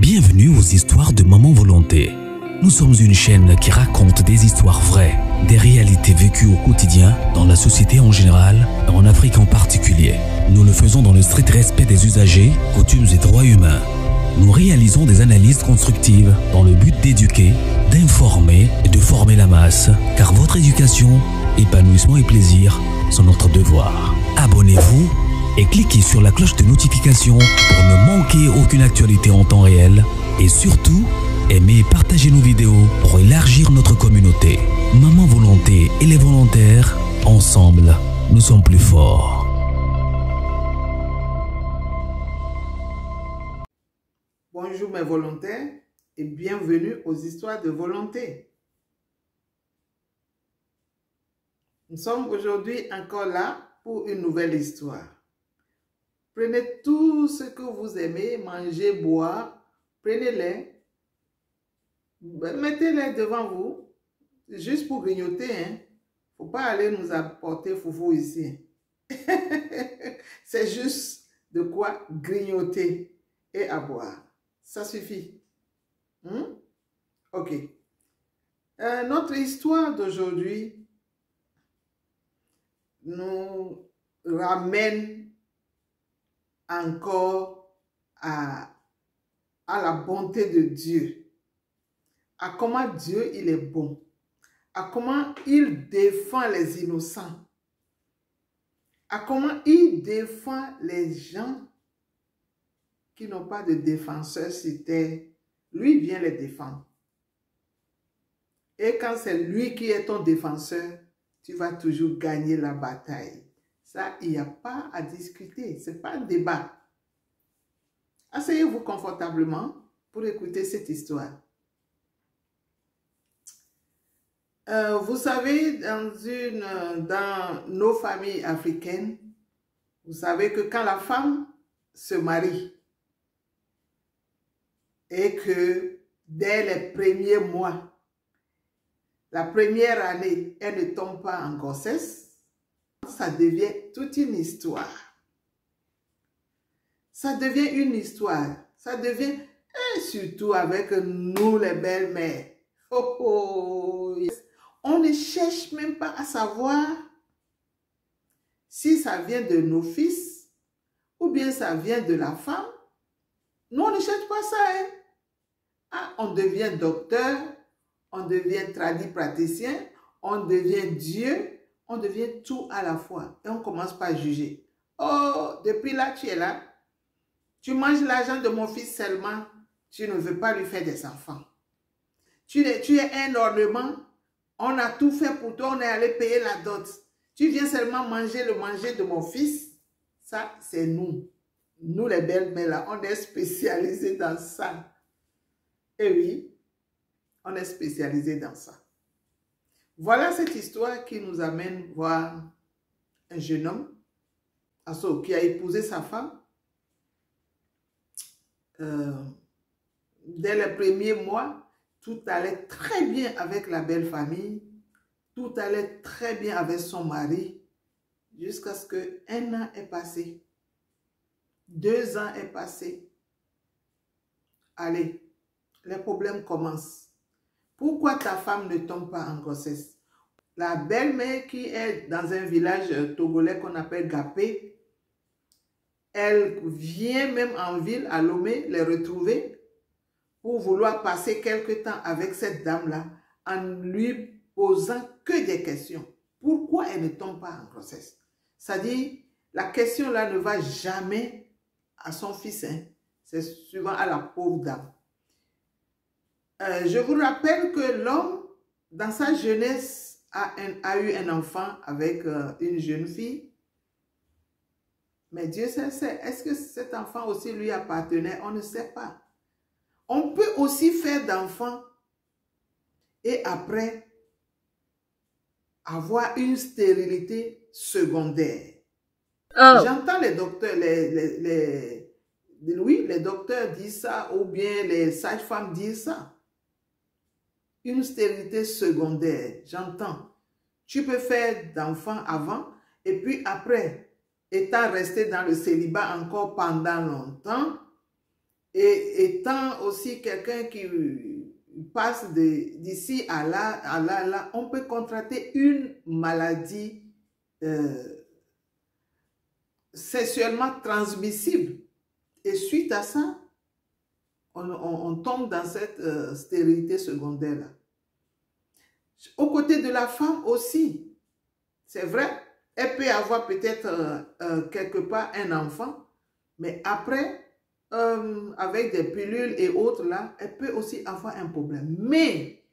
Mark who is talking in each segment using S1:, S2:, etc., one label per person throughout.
S1: Bienvenue aux histoires de Maman Volonté. Nous sommes une chaîne qui raconte des histoires vraies, des réalités vécues au quotidien, dans la société en général et en Afrique en particulier. Nous le faisons dans le strict respect des usagers, coutumes et droits humains. Nous réalisons des analyses constructives dans le but d'éduquer, d'informer et de former la masse, car votre éducation, épanouissement et plaisir sont notre devoir. Abonnez-vous et cliquez sur la cloche de notification pour ne manquer aucune actualité en temps réel et surtout, aimez et partagez nos vidéos pour élargir notre communauté. Maman Volonté et les volontaires, ensemble, nous sommes plus forts.
S2: Bonjour mes volontaires et bienvenue aux histoires de volonté. Nous sommes aujourd'hui encore là pour une nouvelle histoire. Prenez tout ce que vous aimez, manger, boire, prenez-les, mettez-les devant vous, juste pour grignoter. Faut pas aller nous apporter foufou ici. C'est juste de quoi grignoter et à boire. Ça suffit. Ok. Notre histoire d'aujourd'hui nous ramène encore à la bonté de Dieu, à comment Dieu il est bon, à comment il défend les innocents, à comment il défend les gens qui n'ont pas de défenseur sur terre. Lui vient les défendre. Et quand c'est lui qui est ton défenseur, tu vas toujours gagner la bataille. Ça, il n'y a pas à discuter. Ce n'est pas un débat. Asseyez-vous confortablement pour écouter cette histoire. Vous savez, dans nos familles africaines, vous savez que quand la femme se marie et que dès les premiers mois, la première année, elle ne tombe pas en grossesse, ça devient toute une histoire. Ça devient une histoire. Ça devient, et surtout avec nous les belles-mères. On ne cherche même pas à savoir si ça vient de nos fils ou bien ça vient de la femme. Nous, on ne cherche pas ça. Ah, on devient docteur, on devient praticien, on devient Dieu. On devient tout à la fois et on commence par juger. Oh, depuis là, tu es là. Tu manges l'argent de mon fils seulement. Tu ne veux pas lui faire des enfants. Tu es un ornement. On a tout fait pour toi. On est allé payer la dot. Tu viens seulement manger le manger de mon fils. Ça, c'est nous. Nous, les belles-mères, là, on est spécialisés dans ça. Et oui, on est spécialisés dans ça. Voilà cette histoire qui nous amène voir un jeune homme qui a épousé sa femme. Dès les premiers mois, tout allait très bien avec la belle famille. Tout allait très bien avec son mari. Jusqu'à ce qu'un an est passé. 2 ans est passé. Allez, les problèmes commencent. Pourquoi ta femme ne tombe pas en grossesse? La belle-mère qui est dans un village togolais qu'on appelle Gapé, elle vient même en ville à Lomé les retrouver pour vouloir passer quelque temps avec cette dame-là en lui posant que des questions. Pourquoi elle ne tombe pas en grossesse? C'est-à-dire, la question là ne va jamais à son fils, c'est souvent à la pauvre dame. Je vous rappelle que l'homme, dans sa jeunesse, a eu un enfant avec une jeune fille. Mais Dieu sait, est-ce que cet enfant aussi lui appartenait? On ne sait pas. On peut aussi faire d'enfants et après avoir une stérilité secondaire. Oh. J'entends les docteurs, oui, les docteurs disent ça ou bien les sages-femmes disent ça. Une stérilité secondaire, j'entends. Tu peux faire d'enfants avant et puis après, étant resté dans le célibat encore pendant longtemps et étant aussi quelqu'un qui passe d'ici à là, on peut contracter une maladie sexuellement transmissible. Et suite à ça, on tombe dans cette stérilité secondaire-là. Aux côtés de la femme aussi, c'est vrai, elle peut avoir peut-être quelque part un enfant, mais après, avec des pilules et autres là, elle peut aussi avoir un problème. Mais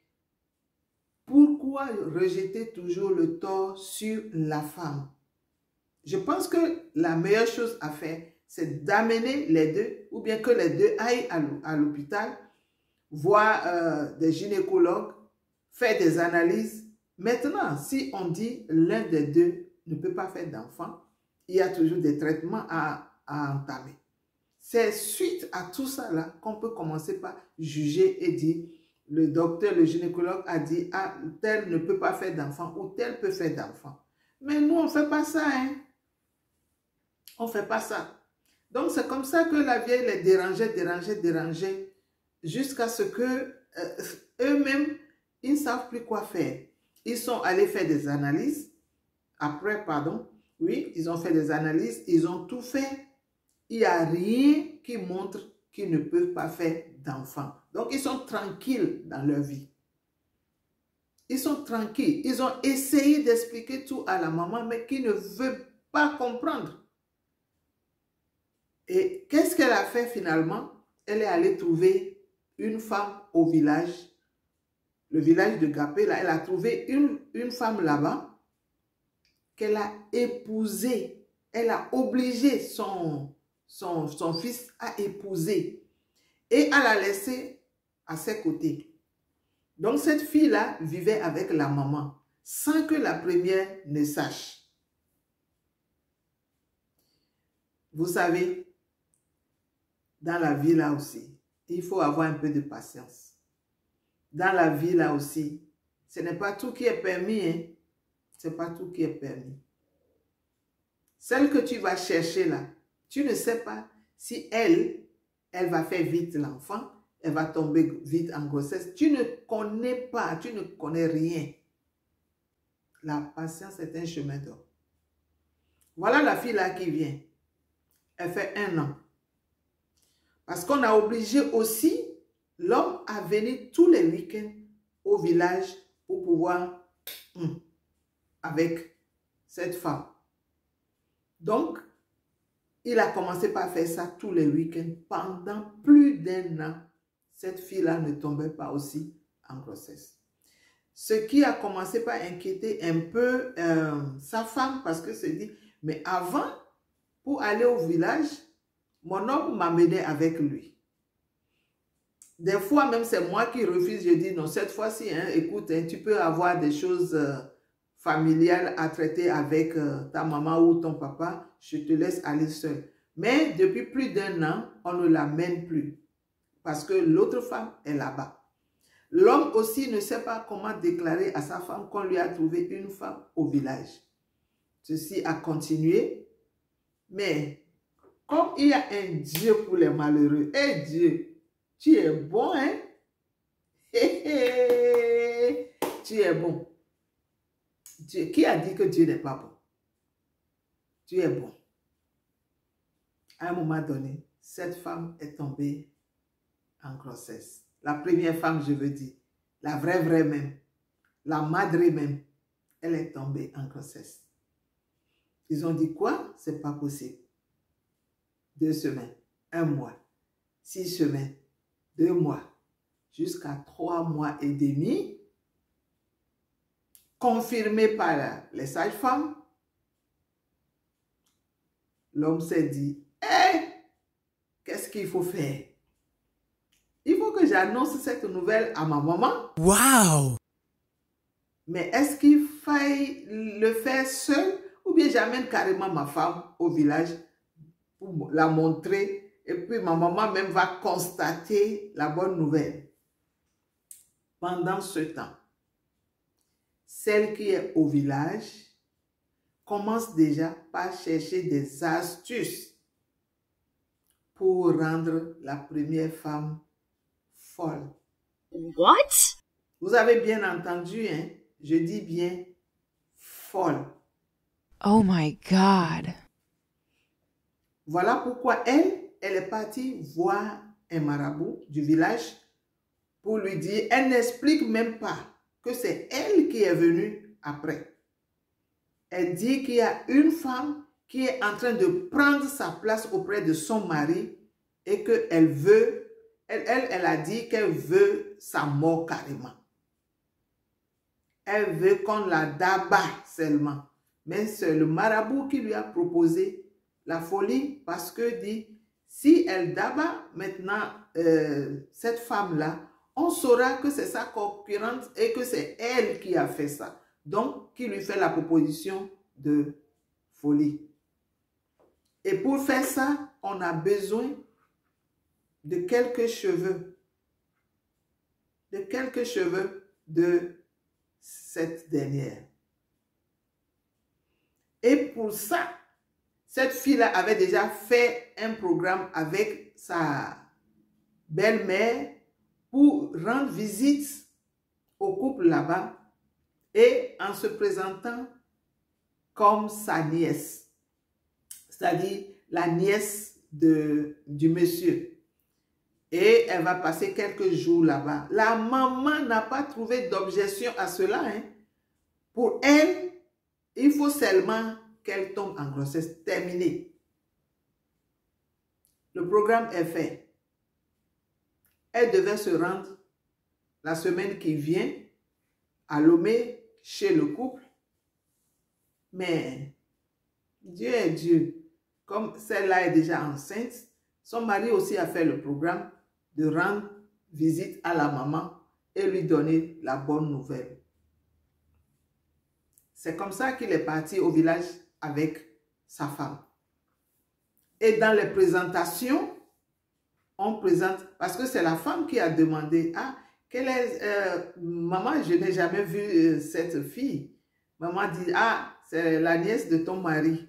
S2: pourquoi rejeter toujours le tort sur la femme? Je pense que la meilleure chose à faire, c'est d'amener les deux, ou bien que les deux aillent à l'hôpital, voir des gynécologues, faire des analyses. Maintenant, si on dit l'un des deux ne peut pas faire d'enfant, il y a toujours des traitements à entamer. C'est suite à tout ça là qu'on peut commencer par juger et dire, le docteur, le gynécologue a dit, ah, tel ne peut pas faire d'enfant ou tel peut faire d'enfant. Mais nous, on ne fait pas ça, hein. On ne fait pas ça. Donc, c'est comme ça que la vieille les dérangeait, jusqu'à ce que eux-mêmes, ils ne savent plus quoi faire. Ils sont allés faire des analyses. Après, pardon, oui, ils ont fait des analyses, ils ont tout fait. Il n'y a rien qui montre qu'ils ne peuvent pas faire d'enfants. Donc, ils sont tranquilles dans leur vie. Ils sont tranquilles. Ils ont essayé d'expliquer tout à la maman, mais qui ne veut pas comprendre. Et qu'est-ce qu'elle a fait finalement? Elle est allée trouver une femme au village, le village de Gapé, là. Elle a trouvé une femme là-bas qu'elle a épousée. Elle a obligé son fils à épouser et à la laisser à ses côtés. Donc cette fille-là vivait avec la maman sans que la première ne sache. Vous savez, dans la vie là aussi, il faut avoir un peu de patience. Dans la vie là aussi, ce n'est pas tout qui est permis, hein? Ce n'est pas tout qui est permis. Celle que tu vas chercher là, tu ne sais pas si elle va faire vite l'enfant, elle va tomber vite en grossesse. Tu ne connais pas, tu ne connais rien. La patience est un chemin d'or. Voilà la fille là qui vient. Elle fait 1 an. Parce qu'on a obligé aussi l'homme à venir tous les week-ends au village pour pouvoir avec cette femme. Donc, il a commencé par faire ça tous les week-ends. Pendant plus d'1 an, cette fille-là ne tombait pas aussi en grossesse. Ce qui a commencé par inquiéter un peu sa femme parce que se dit, mais avant, pour aller au village, mon homme m'amenait avec lui. Des fois, même c'est moi qui refuse. Je dis non, cette fois-ci, hein, écoute, hein, tu peux avoir des choses familiales à traiter avec ta maman ou ton papa. Je te laisse aller seul. Mais depuis plus d'1 an, on ne l'amène plus. Parce que l'autre femme est là-bas. L'homme aussi ne sait pas comment déclarer à sa femme qu'on lui a trouvé une femme au village. Ceci a continué. Mais comme il y a un Dieu pour les malheureux, et Dieu, tu es bon, hein? Tu es bon. Dieu, qui a dit que Dieu n'est pas bon? Tu es bon. À un moment donné, cette femme est tombée en grossesse. La première femme, je veux dire, la vraie même, la madre même, elle est tombée en grossesse. Ils ont dit quoi? C'est pas possible. 2 semaines, 1 mois, 6 semaines, 2 mois, jusqu'à 3 mois et demi, confirmé par les sages-femmes. L'homme s'est dit, hé, qu'est-ce qu'il faut faire? Il faut que j'annonce cette nouvelle à ma maman.
S3: Wow!
S2: Mais est-ce qu'il faille le faire seul ou bien j'amène carrément ma femme au village pour la montrer et puis ma maman même va constater la bonne nouvelle. Pendant ce temps, celle qui est au village commence déjà par chercher des astuces pour rendre la première femme folle.
S3: What?
S2: Vous avez bien entendu, hein? Je dis bien folle.
S3: Oh my God.
S2: Voilà pourquoi elle est partie voir un marabout du village pour lui dire, elle n'explique même pas que c'est elle qui est venue après. Elle dit qu'il y a une femme qui est en train de prendre sa place auprès de son mari et qu'elle veut, elle a dit qu'elle veut sa mort carrément. Elle veut qu'on la d'abat seulement. Mais c'est le marabout qui lui a proposé la folie parce que dit, si elle d'abat maintenant cette femme-là, on saura que c'est sa concurrente et que c'est elle qui a fait ça. Donc, qui lui fait la proposition de folie. Et pour faire ça, on a besoin de quelques cheveux. De quelques cheveux de cette dernière. Et pour ça, cette fille-là avait déjà fait un programme avec sa belle-mère pour rendre visite au couple là-bas et en se présentant comme sa nièce, c'est-à-dire la nièce du monsieur. Et elle va passer quelques jours là-bas. La maman n'a pas trouvé d'objection à cela. Hein. Pour elle, il faut seulement qu'elle tombe en grossesse. Terminé. Le programme est fait. Elle devait se rendre la semaine qui vient à Lomé chez le couple. Mais Dieu est Dieu. Comme celle-là est déjà enceinte, son mari aussi a fait le programme de rendre visite à la maman et lui donner la bonne nouvelle. C'est comme ça qu'il est parti au village avec sa femme. Et dans les présentations, on présente, parce que c'est la femme qui a demandé, ah, quelle est, maman, je n'ai jamais vu cette fille. Maman dit, ah, c'est la nièce de ton mari.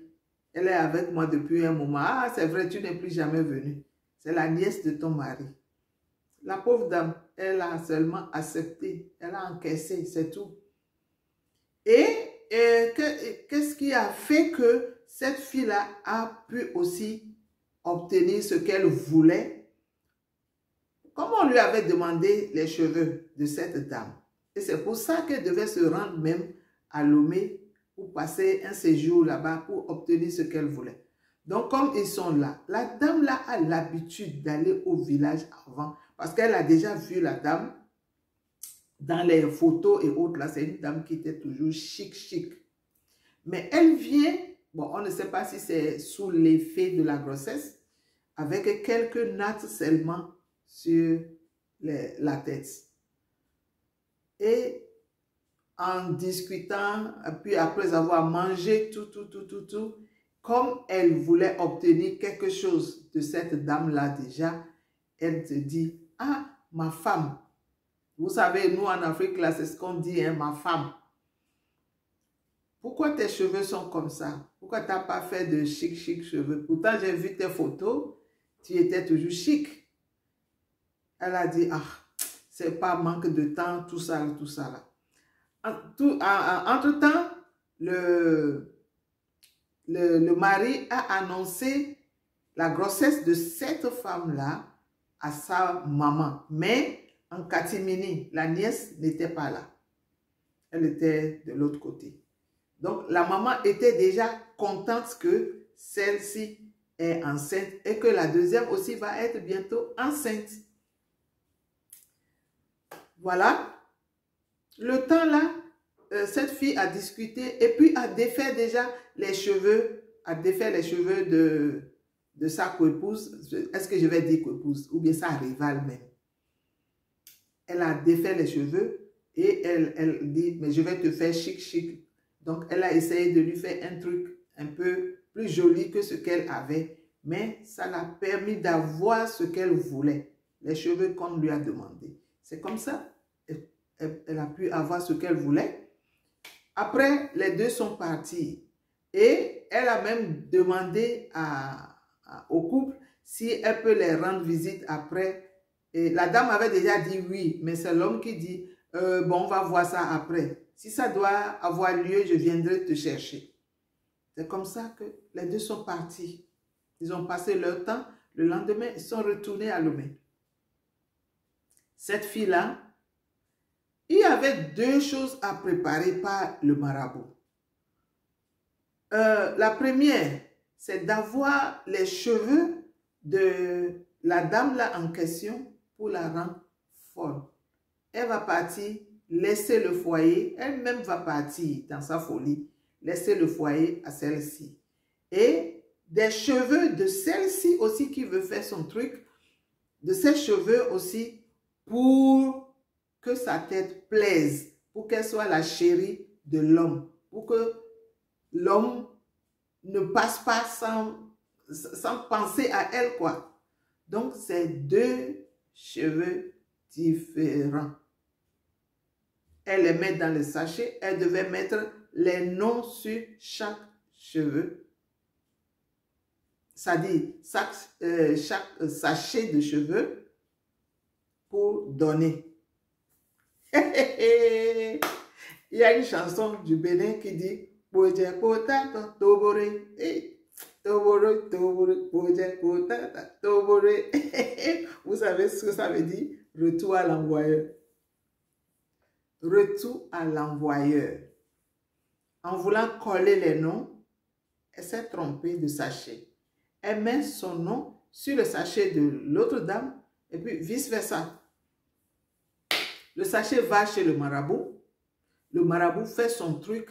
S2: Elle est avec moi depuis un moment. Ah, c'est vrai, tu n'es plus jamais venue. C'est la nièce de ton mari. La pauvre dame, elle a seulement accepté. Elle a encaissé, c'est tout. Et qu'est-ce qui a fait que cette fille-là a pu aussi obtenir ce qu'elle voulait? Comme on lui avait demandé les cheveux de cette dame. Et c'est pour ça qu'elle devait se rendre même à Lomé pour passer un séjour là-bas pour obtenir ce qu'elle voulait. Donc, comme ils sont là, la dame là a l'habitude d'aller au village avant parce qu'elle a déjà vu la dame dans les photos et autres. Là, c'est une dame qui était toujours chic. Mais elle vient, bon, on ne sait pas si c'est sous l'effet de la grossesse, avec quelques nattes seulement sur la tête. Et en discutant, puis après avoir mangé tout, comme elle voulait obtenir quelque chose de cette dame-là déjà, elle te dit, ah, ma femme. Vous savez, nous en Afrique, là, c'est ce qu'on dit, hein, ma femme. Pourquoi tes cheveux sont comme ça? Pourquoi tu n'as pas fait de chic cheveux? Pourtant, j'ai vu tes photos, tu étais toujours chic. Elle a dit, ah, c'est pas manque de temps, tout ça là. Entre-temps, le mari a annoncé la grossesse de cette femme-là à sa maman. Mais en catimini, la nièce n'était pas là. Elle était de l'autre côté. Donc, la maman était déjà contente que celle-ci est enceinte et que la deuxième aussi va être bientôt enceinte. Voilà. Le temps là, cette fille a discuté et puis a défait déjà les cheveux, de sa coépouse. Est-ce que je vais dire coépouse ou bien sa rivale même? Elle a défait les cheveux et elle dit, mais je vais te faire chic. Donc, elle a essayé de lui faire un truc un peu plus joli que ce qu'elle avait, mais ça l'a permis d'avoir ce qu'elle voulait, les cheveux qu'on lui a demandé. C'est comme ça, elle a pu avoir ce qu'elle voulait. Après, les deux sont partis et elle a même demandé au couple si elle peut les rendre visite après. Et la dame avait déjà dit oui, mais c'est l'homme qui dit, bon, on va voir ça après. Si ça doit avoir lieu, je viendrai te chercher. C'est comme ça que les deux sont partis. Ils ont passé leur temps. Le lendemain, ils sont retournés à Lomé. Cette fille-là, il y avait deux choses à préparer par le marabout. La première, c'est d'avoir les cheveux de la dame là en question pour la rendre folle. Elle va partir, laisser le foyer, elle-même va partir dans sa folie, laisser le foyer à celle-ci. Et des cheveux de celle-ci aussi qui veut faire son truc, de ses cheveux aussi pour que sa tête plaise, pour qu'elle soit la chérie de l'homme, pour que l'homme ne passe pas sans penser à elle, quoi. Donc, c'est deux cheveux différents. Elle les met dans le sachet. Elle devait mettre les noms sur chaque cheveu. C'est-à-dire, chaque sachet de cheveux pour donner. Il y a une chanson du Bénin qui dit vous savez ce que ça veut dire? Retour à l'envoyeur. Retour à l'envoyeur. En voulant coller les noms, elle s'est trompée de sachet. Elle met son nom sur le sachet de l'autre dame et puis vice-versa. Le sachet va chez le marabout. Le marabout fait son truc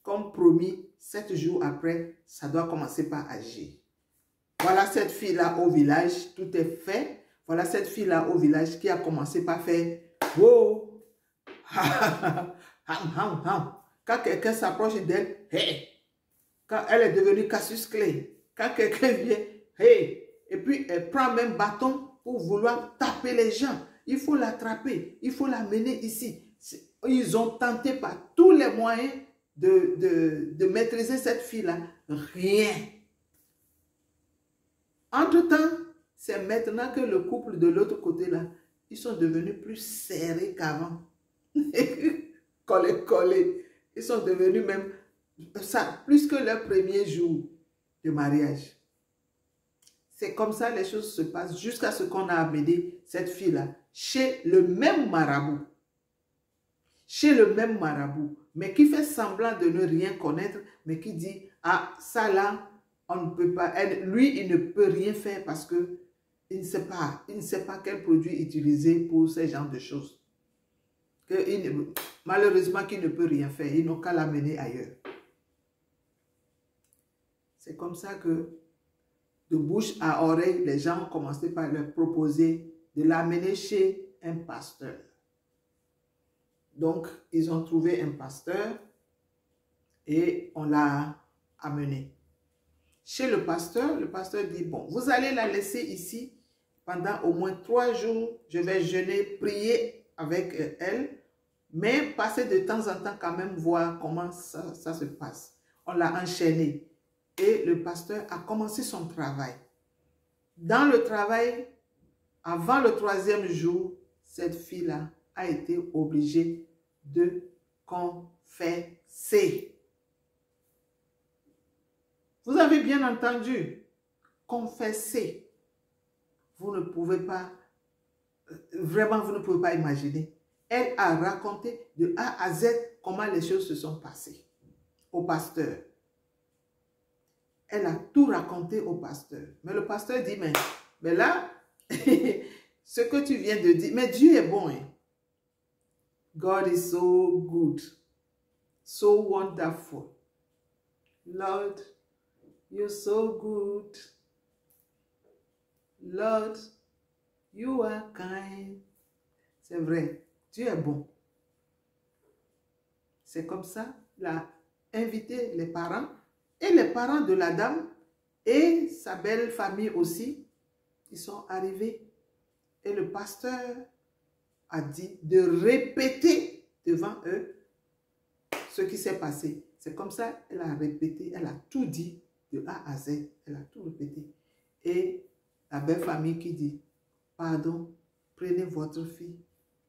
S2: comme promis. 7 jours après, ça doit commencer par agir. Voilà cette fille-là au village, tout est fait. Voilà cette fille-là au village qui a commencé par faire « Wow! Quand quelqu'un s'approche d'elle, hey! Quand elle est devenue Cassius Clay, quand quelqu'un vient, hey! Et puis elle prend même bâton pour vouloir taper les gens. Il faut l'attraper, il faut la mener ici. Ils ont tenté par tous les moyens de maîtriser cette fille-là. Rien. Entre-temps, c'est maintenant que le couple de l'autre côté-là, ils sont devenus plus serrés qu'avant. Collés. Ils sont devenus même ça, plus que leur premier jour de mariage. C'est comme ça les choses se passent jusqu'à ce qu'on a amené cette fille-là chez le même marabout. Chez le même marabout, mais qui fait semblant de ne rien connaître, mais qui dit, ah, ça là, on ne peut pas, lui, il ne peut rien faire parce que il ne sait pas quel produit utiliser pour ce genre de choses. Malheureusement, qu'il ne peut rien faire, ils n'ont qu'à l'amener ailleurs. C'est comme ça que, de bouche à oreille, les gens ont commencé par leur proposer de l'amener chez un pasteur. Donc, ils ont trouvé un pasteur et on l'a amené. Chez le pasteur dit, bon, vous allez la laisser ici pendant au moins 3 jours. Je vais jeûner, prier avec elle, mais passer de temps en temps quand même voir comment ça se passe. On l'a enchaînée et le pasteur a commencé son travail. Dans le travail, avant le 3e jour, cette fille-là a été obligée de confesser. Vous avez bien entendu, confesser. Vous ne pouvez pas, vraiment vous ne pouvez pas imaginer. Elle a raconté de A à Z comment les choses se sont passées au pasteur. Elle a tout raconté au pasteur. Mais le pasteur dit, mais là, ce que tu viens de dire, mais Dieu est bon. Hein? God is so good, so wonderful. Lord, you're so good. Lord, you are kind. C'est vrai, Dieu est bon. C'est comme ça, il a invité les parents et les parents de la dame et sa belle famille aussi. Ils sont arrivés et le pasteur a dit de répéter devant eux ce qui s'est passé. C'est comme ça, elle a répété, elle a tout dit de A à Z, elle a tout répété. Et La belle famille qui dit, pardon, prenez votre fille,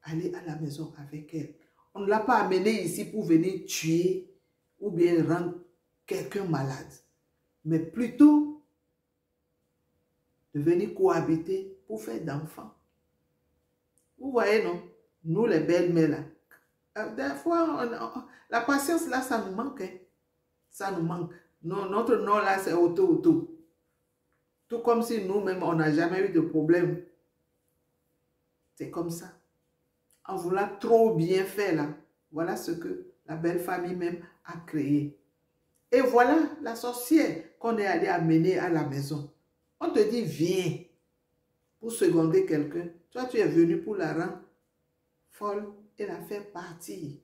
S2: allez à la maison avec elle. On ne l'a pas amenée ici pour venir tuer ou bien rendre quelqu'un malade, mais plutôt de venir cohabiter pour faire d'enfants. Vous voyez, non? Nous, les belles-mères, là, des fois, la patience, là, ça nous manque. Hein? Ça nous manque. Non, notre nom, là, c'est auto. Tout comme si nous-mêmes, on n'a jamais eu de problème. C'est comme ça. En voulant trop bien faire, là, voilà ce que la belle famille même a créé. Et voilà la sorcière qu'on est allé amener à la maison. On te dit, viens pour seconder quelqu'un. Toi, tu es venu pour la rendre folle et la faire partir.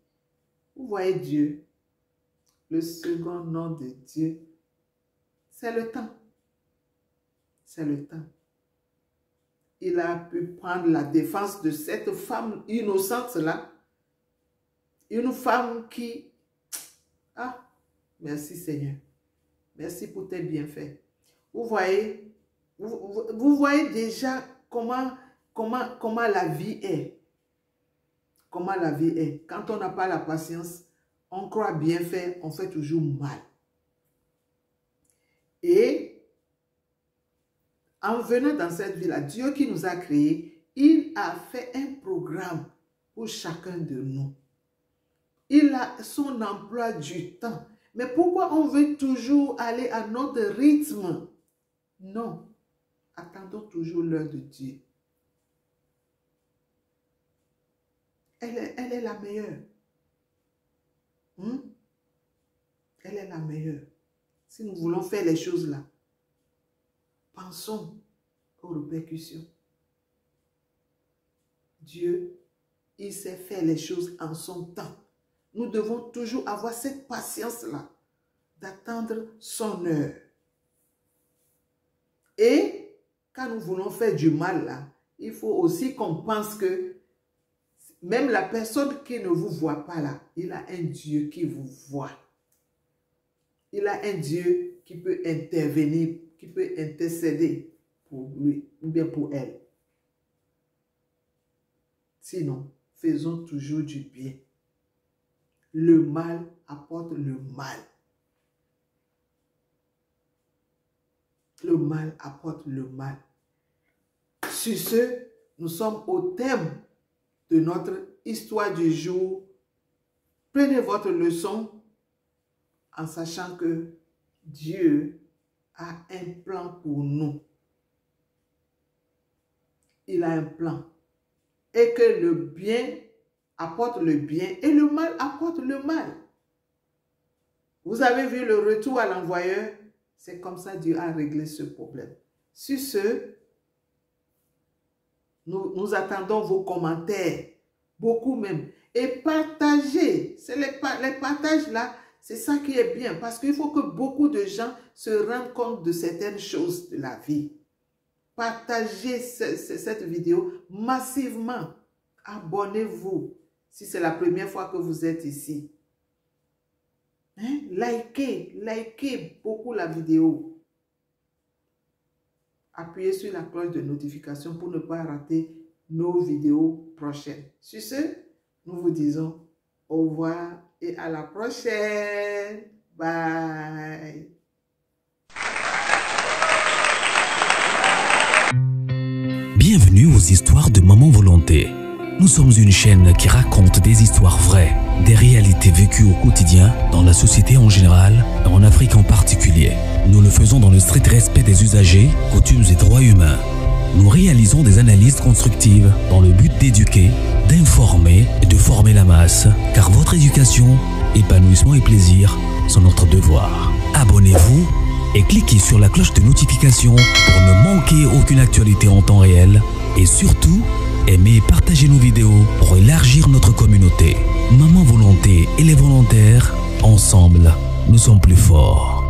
S2: Vous voyez Dieu. Le second nom de Dieu, c'est le temps. C'est le temps. Il a pu prendre la défense de cette femme innocente-là. Une femme qui... Ah, merci Seigneur. Merci pour tes bienfaits. Vous voyez, vous voyez déjà comment la vie est. Comment la vie est. Quand on n'a pas la patience, on croit bien faire, on fait toujours mal. Et en venant dans cette vie-là, Dieu qui nous a créés, il a fait un programme pour chacun de nous. Il a son emploi du temps. Mais pourquoi on veut toujours aller à notre rythme? Non. Attendons toujours l'heure de Dieu. Elle est la meilleure. Elle est la meilleure. Si nous voulons faire les choses là, pensons aux répercussions. Dieu, il sait faire les choses en son temps. Nous devons toujours avoir cette patience-là, d'attendre son heure. Et quand nous voulons faire du mal là, il faut aussi qu'on pense que même la personne qui ne vous voit pas là, il a un Dieu qui vous voit. Il a un Dieu qui peut intervenir, qui peut intercéder pour lui ou bien pour elle. Sinon, faisons toujours du bien. Le mal apporte le mal. Le mal apporte le mal. Sur ce, nous sommes au thème de notre histoire du jour. Prenez votre leçon en sachant que Dieu a un plan pour nous. Il a un plan. Et que le bien apporte le bien et le mal apporte le mal. Vous avez vu le retour à l'envoyeur? C'est comme ça Dieu a réglé ce problème. Sur ce, nous attendons vos commentaires, beaucoup même. Et partagez. C'est les partages là, c'est ça qui est bien. Parce qu'il faut que beaucoup de gens se rendent compte de certaines choses de la vie. Partagez cette vidéo massivement. Abonnez-vous si c'est la première fois que vous êtes ici. Likez beaucoup la vidéo. Appuyez sur la cloche de notification pour ne pas rater nos vidéos prochaines. Sur ce, nous vous disons au revoir et à la prochaine. Bye.
S1: Bienvenue aux histoires de Maman Volonté. Nous sommes une chaîne qui raconte des histoires vraies, des réalités vécues au quotidien, dans la société en général et en Afrique en particulier. Nous le faisons dans le strict respect des usagers, coutumes et droits humains. Nous réalisons des analyses constructives dans le but d'éduquer, d'informer et de former la masse, car votre éducation, épanouissement et plaisir sont notre devoir. Abonnez-vous et cliquez sur la cloche de notification pour ne manquer aucune actualité en temps réel et surtout, aimez et partagez nos vidéos pour élargir notre communauté. Maman Volonté et les volontaires, ensemble, nous sommes plus forts.